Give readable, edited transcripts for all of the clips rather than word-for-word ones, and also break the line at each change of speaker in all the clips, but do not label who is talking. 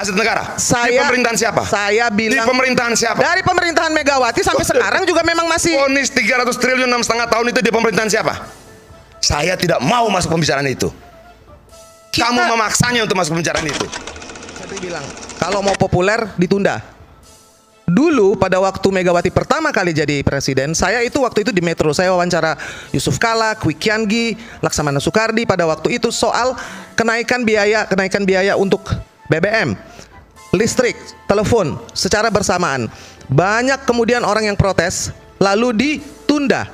aset negara? Di
Saya,
pemerintahan siapa?
Saya bilang
di pemerintahan siapa?
Dari pemerintahan Megawati sampai sekarang juga memang masih.
Vonis 300 triliun 6,5 tahun itu di pemerintahan siapa? Saya tidak mau masuk pembicaraan itu. Kamu memaksanya untuk masuk pembicaraan itu.
Saya bilang kalau mau populer ditunda. Dulu pada waktu Megawati pertama kali jadi presiden, saya itu waktu itu di Metro, saya wawancara Yusuf Kala, Kwi Kian Gi, Laksamana Soekardi pada waktu itu soal kenaikan biaya untuk BBM, listrik, telepon secara bersamaan. Banyak kemudian orang yang protes, lalu ditunda.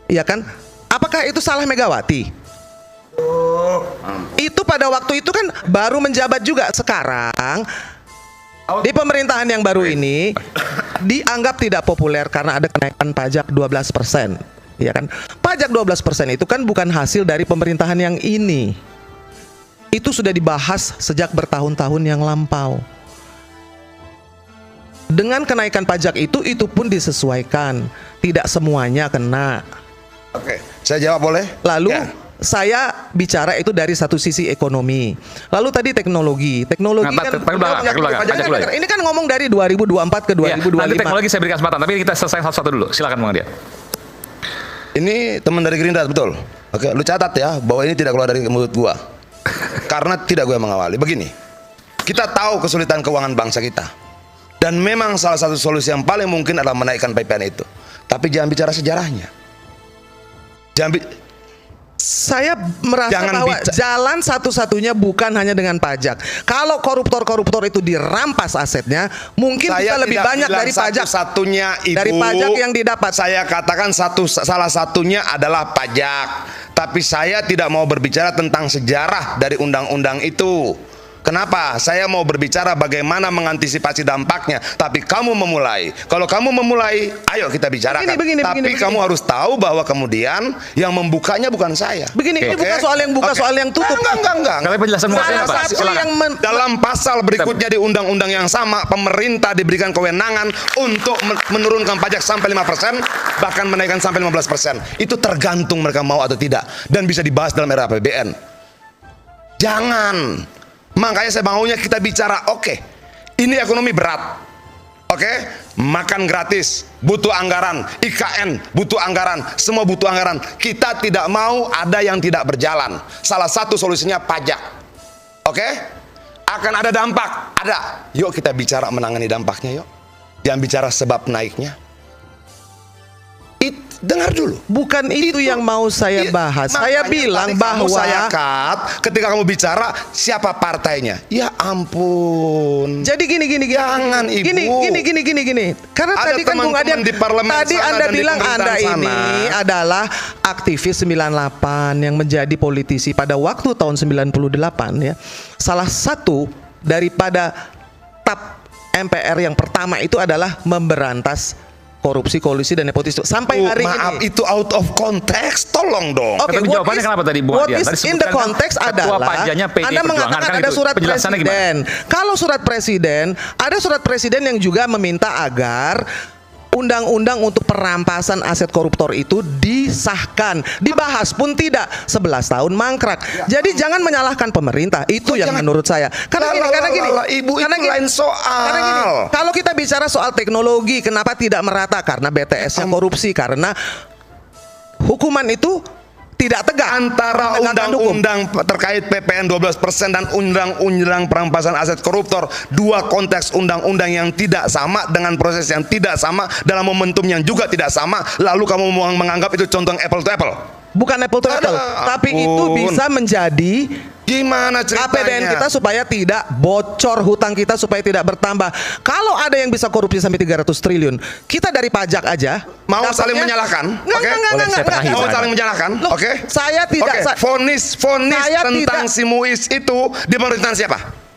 Iya kan? Apakah itu salah Megawati? Itu pada waktu itu kan baru menjabat juga. Sekarang di pemerintahan yang baru ini dianggap tidak populer karena ada kenaikan pajak 12%. Ya kan? Pajak 12% itu kan bukan hasil dari pemerintahan yang ini. Itu sudah dibahas sejak bertahun-tahun yang lampau. Dengan kenaikan pajak itu pun disesuaikan. Tidak semuanya kena.
Oke, saya jawab boleh?
Lalu
Ya.
saya bicara itu dari satu sisi ekonomi. Lalu tadi teknologi ini kan ngomong dari 2024 ke 2025.
Nanti teknologi saya berikan kesempatan, tapi kita selesai satu-satu dulu. Silakan Bang Dia.
Ini teman dari Gerindra, betul? Oke, lu catat ya bahwa ini tidak keluar dari mulut gua. Karena tidak gue mengawali. Begini, kita tahu kesulitan keuangan bangsa kita. Dan memang salah satu solusi yang paling mungkin adalah menaikkan PPN itu. Tapi jangan bicara sejarahnya.
Saya merasa bahwa jalan satu-satunya bukan hanya dengan pajak. Kalau koruptor-koruptor itu dirampas asetnya, mungkin bisa lebih banyak dari pajak.
Satu-satunya itu
dari pajak yang didapat.
Saya katakan salah satunya adalah pajak. Tapi saya tidak mau berbicara tentang sejarah dari undang-undang itu. Kenapa? Saya mau berbicara bagaimana mengantisipasi dampaknya. Tapi kamu memulai. Kalau kamu memulai, ayo kita bicarakan. Tapi kamu harus tahu bahwa kemudian yang membukanya bukan saya.
Ini bukan soal yang buka, soal yang tutup.
Enggak.
Kalau penjelasan apa?
Dalam pasal berikutnya di undang-undang yang sama, pemerintah diberikan kewenangan untuk menurunkan pajak sampai 5%, bahkan menaikkan sampai 15%. Itu tergantung mereka mau atau tidak. Dan bisa dibahas dalam era APBN. Jangan. Makanya saya maunya kita bicara, oke, ini ekonomi berat, oke, makan gratis, butuh anggaran, IKN, butuh anggaran, semua butuh anggaran. Kita tidak mau ada yang tidak berjalan. Salah satu solusinya pajak, oke, akan ada dampak, ada. Yuk kita bicara menangani dampaknya, yuk. Jangan bicara sebab naiknya. Dengar dulu.
Bukan itu yang mau saya bahas. Saya bilang bahwa
saya ketika kamu bicara siapa partainya. Ya ampun.
Jadi gini.
Jangan Ibu.
Gini. Karena
ada
tadi kan Bung Adian tadi Anda bilang Anda ini adalah aktivis 98 yang menjadi politisi pada waktu tahun 98 ya. Salah satu daripada TAP MPR yang pertama itu adalah memberantas korupsi, kolusi, dan nepotisme. Sampai hari ini.
Itu out of context. Tolong dong.
Oke, jawabannya kenapa tadi Bu Adian?
What is in the context adalah Anda mengatakan ada surat presiden. Kalau surat presiden, ada surat presiden yang juga meminta agar undang-undang untuk perampasan aset koruptor itu disahkan. Dibahas pun tidak. 11 tahun mangkrak. Jadi jangan menyalahkan pemerintah. Itu yang menurut saya. Karena gini.
Ibu, itu lain soal.
Kalau kita bicara soal teknologi, kenapa tidak merata? Karena BTS-nya korupsi. Karena hukuman itu tidak tegak
antara undang-undang terkait PPN 12% dan undang-undang perampasan aset koruptor. Dua konteks undang-undang yang tidak sama dengan proses yang tidak sama dalam momentum yang juga tidak sama. Lalu kamu menganggap itu contoh apple to apple.
Bukan apple to apple, tapi itu bisa menjadi
gimana ceritanya
APBN kita supaya tidak bocor, hutang kita supaya tidak bertambah. Kalau ada yang bisa korupsi sampai 300 triliun, kita dari pajak aja
mau saling menyalahkan. Mau saling menyalahkan. Oke.
Saya tidak.
Vonis tentang si Muiz itu di pemerintahan siapa?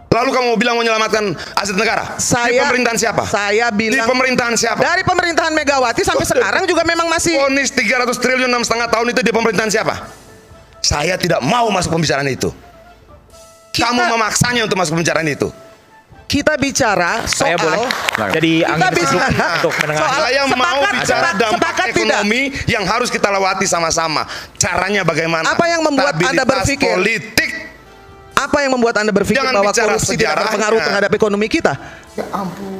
Lalu kamu bilang mau menyelamatkan aset negara? Di pemerintahan siapa?
Saya bilang
di pemerintahan siapa?
Dari pemerintahan Megawati sampai sekarang juga memang masih.
Vonis 300 triliun 6,5 tahun itu di pemerintahan siapa? Saya tidak mau masuk pembicaraan itu. Kamu memaksanya untuk masuk pembicaraan itu.
Kita bicara soal.
Saya boleh jadi angin untuk menengah.
Saya mau bicara dampak ekonomi yang harus kita lewati sama-sama. Caranya bagaimana?
Apa yang membuat Anda berpikir
politik
Apa yang membuat Anda berpikir
Jangan
bahwa
bicara
korupsi tidak
sejarahnya.
berpengaruh terhadap ekonomi kita?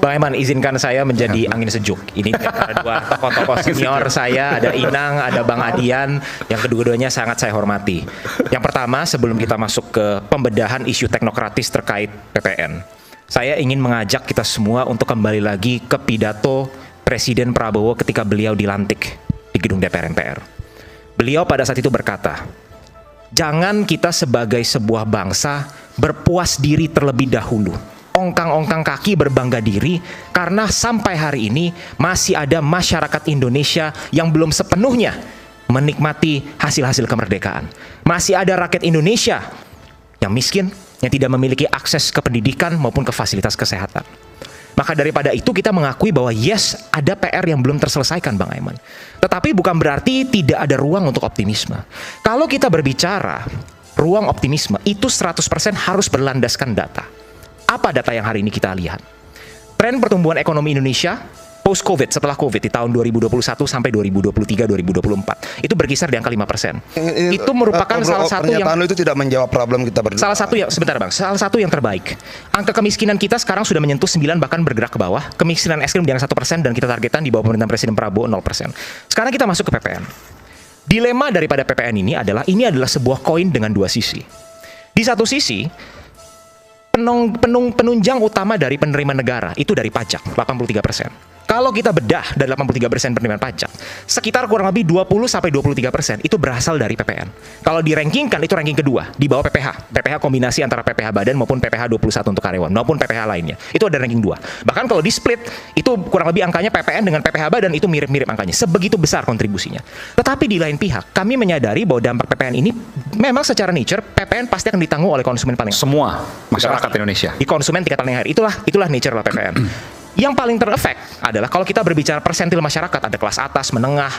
Bang Eman, izinkan saya menjadi angin sejuk. Ini ada dua tokoh-tokoh senior saya, ada Inang, ada Bang Adian, yang kedua-duanya sangat saya hormati. Yang pertama, sebelum kita masuk ke pembedahan isu teknokratis terkait PPN, saya ingin mengajak kita semua untuk kembali lagi ke pidato Presiden Prabowo ketika beliau dilantik di gedung DPR MPR. Beliau pada saat itu berkata, jangan kita sebagai sebuah bangsa berpuas diri terlebih dahulu, ongkang-ongkang kaki berbangga diri, karena sampai hari ini masih ada masyarakat Indonesia yang belum sepenuhnya menikmati hasil-hasil kemerdekaan. Masih ada rakyat Indonesia yang miskin, yang tidak memiliki akses ke pendidikan maupun ke fasilitas kesehatan. Maka daripada itu kita mengakui bahwa yes, ada PR yang belum terselesaikan, Bang Aiman. Tetapi bukan berarti tidak ada ruang untuk optimisme. Kalau kita berbicara ruang optimisme, itu 100% harus berlandaskan data. Apa data yang hari ini kita lihat? Tren pertumbuhan ekonomi Indonesia post-Covid, setelah Covid di tahun 2021 sampai 2023-2024 itu berkisar di angka 5%. Itu merupakan salah satu yang
pernyataan lu itu tidak menjawab problem kita berdua.
salah satu yang sebentar Bang, salah satu yang terbaik. Angka kemiskinan kita sekarang sudah menyentuh 9 bahkan bergerak ke bawah. Kemiskinan ekstrim di angka 1% dan kita targetkan di bawah pemerintahan Presiden Prabowo 0%. Sekarang kita masuk ke PPN. Dilema daripada PPN ini adalah sebuah koin dengan dua sisi. Di satu sisi penunjang utama dari penerimaan negara itu dari pajak 83%. Kalau kita bedah dari 83% penerimaan pajak, sekitar kurang lebih 20-23% itu berasal dari PPN. Kalau dirankingkan itu ranking kedua, di bawah PPH. PPH kombinasi antara PPH badan maupun PPH 21 untuk karyawan, maupun PPH lainnya. Itu ada ranking 2. Bahkan kalau di split, itu kurang lebih angkanya PPN dengan PPH badan itu mirip-mirip angkanya. Sebegitu besar kontribusinya. Tetapi di lain pihak, kami menyadari bahwa dampak PPN ini memang secara nature, PPN pasti akan ditanggung oleh konsumen paling
Semua masyarakat Indonesia.
di konsumen tingkat paling akhir. Itulah nature lah PPN. Yang paling terefek adalah kalau kita berbicara persentil masyarakat, ada kelas atas, menengah,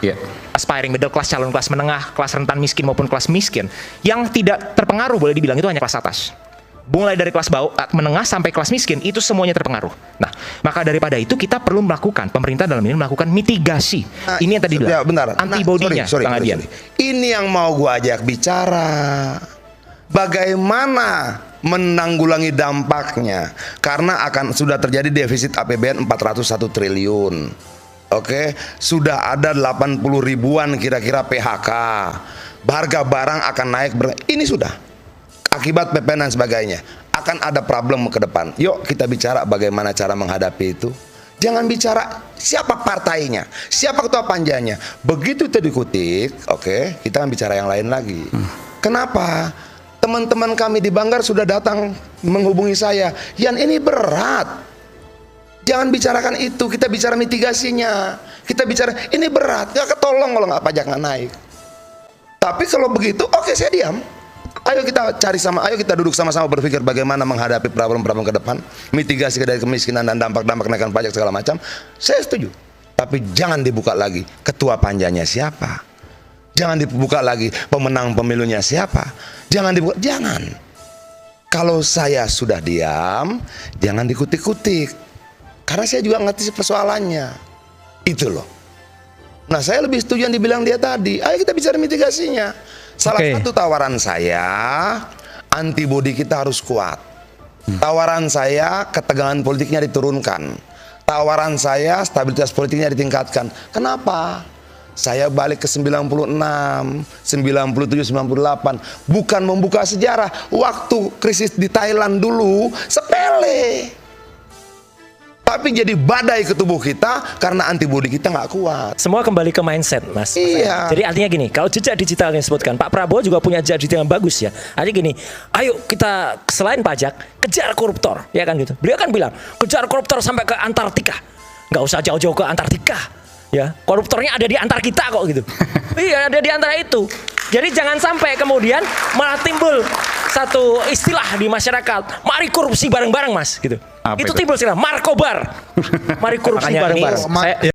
aspiring middle class, calon kelas menengah, kelas rentan miskin maupun kelas miskin. Yang tidak terpengaruh boleh dibilang itu hanya kelas atas. Mulai dari kelas bawah, menengah sampai kelas miskin itu semuanya terpengaruh. Nah, maka daripada itu kita perlu melakukan, pemerintah dalam ini melakukan mitigasi. Ini yang tadi bilang, antibodinya, Bang Adian.
Ini yang mau gua ajak bicara. Bagaimana menanggulangi dampaknya? Karena sudah terjadi defisit APBN 401 triliun. Oke, sudah ada 80 ribuan kira-kira PHK. Harga barang akan naik. Ini sudah akibat PPN dan sebagainya. Akan ada problem ke depan. Yuk kita bicara bagaimana cara menghadapi itu. Jangan bicara siapa partainya, siapa ketua panjanya. Begitu itu dikutik, oke, kita akan bicara yang lain lagi. Kenapa? Teman-teman kami di Banggar sudah datang menghubungi saya. Yan, ini berat. Jangan bicarakan itu, kita bicara mitigasinya. Kita bicara ini berat, gak ketolong kalau nggak pajak nggak naik. Tapi kalau begitu, oke, saya diam. Ayo kita cari ayo kita duduk sama-sama berpikir bagaimana menghadapi problem-problem ke depan, mitigasi dari kemiskinan dan dampak-dampak kenaikan pajak segala macam. Saya setuju. Tapi jangan dibuka lagi ketua panjanya siapa. Jangan dibuka lagi pemenang pemilunya siapa. Jangan dibuka, jangan. Kalau saya sudah diam, jangan dikutik-kutik. Karena saya juga ngerti persoalannya. Itu loh. Nah, saya lebih setuju yang dibilang dia tadi. Ayo kita bicara mitigasinya. Salah satu tawaran saya, antibodi kita harus kuat. Tawaran saya, ketegangan politiknya diturunkan. Tawaran saya, stabilitas politiknya ditingkatkan. Kenapa? Saya balik ke 96, 97, 98. Bukan membuka sejarah. Waktu krisis di Thailand dulu, sepele. Tapi jadi badai ke tubuh kita karena antibodi kita nggak kuat.
Semua kembali ke mindset, Mas.
Iya.
Jadi artinya gini, kalau jejak digital yang disebutkan, Pak Prabowo juga punya jejak digital yang bagus ya. Artinya gini, ayo kita selain pajak, kejar koruptor, ya kan gitu. Beliau kan bilang, kejar koruptor sampai ke Antartika. Nggak usah jauh-jauh ke Antartika. Ya, koruptornya ada di antar kita kok gitu. Iya, ada di antara itu. Jadi jangan sampai kemudian malah timbul satu istilah di masyarakat, mari korupsi bareng-bareng, Mas, gitu. Itu timbul istilah Markobar. Mari korupsi bareng-bareng.